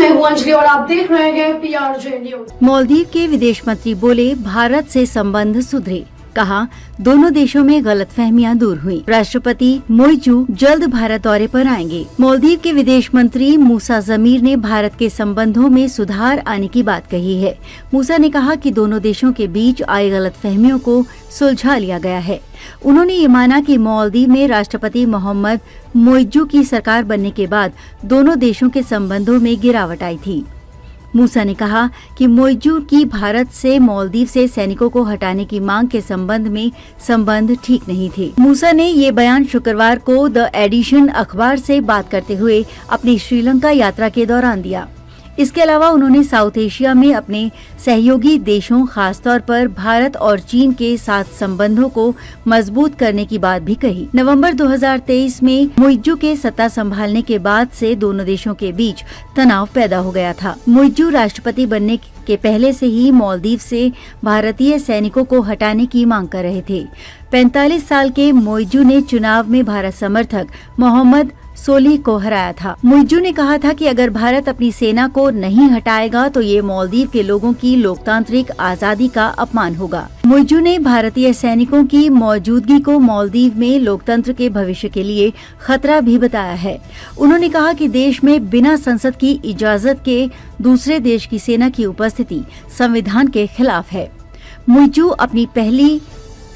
मैं हूं अंजलि और आप देख रहे हैं PRJ न्यूज। मालदीव के विदेश मंत्री बोले, भारत से संबंध सुधरे। कहा, दोनों देशों में गलतफहमियां दूर हुई। राष्ट्रपति मोइजू जल्द भारत दौरे पर आएंगे। मालदीव के विदेश मंत्री मूसा जमीर ने भारत के संबंधों में सुधार आने की बात कही है। मूसा ने कहा कि दोनों देशों के बीच आई गलतफहमियों को सुलझा लिया गया है। उन्होंने ये माना कि मालदीव में राष्ट्रपति मोहम्मद मोइजू की सरकार बनने के बाद दोनों देशों के संबंधों में गिरावट आई थी। मूसा ने कहा कि मोइजू की भारत से मालदीव से सैनिकों को हटाने की मांग के संबंध में संबंध ठीक नहीं थे। मूसा ने ये बयान शुक्रवार को द एडिशन अखबार से बात करते हुए अपनी श्रीलंका यात्रा के दौरान दिया। इसके अलावा उन्होंने साउथ एशिया में अपने सहयोगी देशों, खासतौर पर भारत और चीन के साथ संबंधों को मजबूत करने की बात भी कही। नवंबर 2023 में मोइजू के सत्ता संभालने के बाद से दोनों देशों के बीच तनाव पैदा हो गया था। मोइजू राष्ट्रपति बनने के पहले से ही मालदीव से भारतीय सैनिकों को हटाने की मांग कर रहे थे। 45 साल के मोइजू ने चुनाव में भारत समर्थक मोहम्मद सोलिह को हराया था। मोइजू ने कहा था कि अगर भारत अपनी सेना को नहीं हटाएगा तो ये मालदीव के लोगों की लोकतांत्रिक आजादी का अपमान होगा। मोइजू ने भारतीय सैनिकों की मौजूदगी को मालदीव में लोकतंत्र के भविष्य के लिए खतरा भी बताया है। उन्होंने कहा कि देश में बिना संसद की इजाजत के दूसरे देश की सेना की उपस्थिति संविधान के खिलाफ है। मोइजू अपनी पहली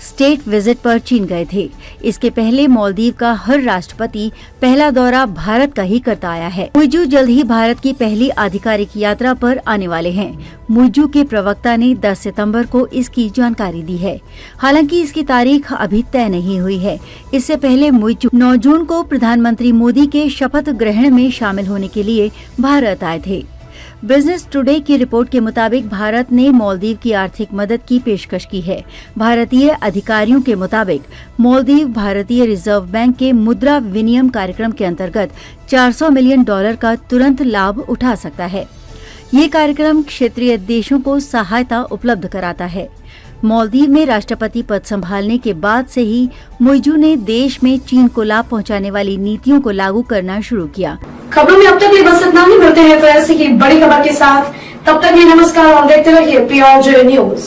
स्टेट विजिट पर चीन गए थे। इसके पहले मालदीव का हर राष्ट्रपति पहला दौरा भारत का ही करता आया है। मोइजू जल्द ही भारत की पहली आधिकारिक यात्रा पर आने वाले हैं। मोइजू के प्रवक्ता ने 10 सितंबर को इसकी जानकारी दी है। हालांकि इसकी तारीख अभी तय नहीं हुई है। इससे पहले मोइजू 9 जून को प्रधानमंत्री मोदी के शपथ ग्रहण में शामिल होने के लिए भारत आए थे। बिजनेस टुडे की रिपोर्ट के मुताबिक भारत ने मालदीव की आर्थिक मदद की पेशकश की है। भारतीय अधिकारियों के मुताबिक मालदीव भारतीय रिजर्व बैंक के मुद्रा विनिमय कार्यक्रम के अंतर्गत $400 मिलियन का तुरंत लाभ उठा सकता है। ये कार्यक्रम क्षेत्रीय देशों को सहायता उपलब्ध कराता है। मालदीव में राष्ट्रपति पद संभालने के बाद से ही मोइजू ने देश में चीन को लाभ पहुंचाने वाली नीतियों को लागू करना शुरू किया। खबरों में अब तक ये बस इतना ही। मिलते हैं फिर ऐसी ही बड़ी खबर के साथ। तब तक ये नमस्कार और देखते रहिए PRJ न्यूज।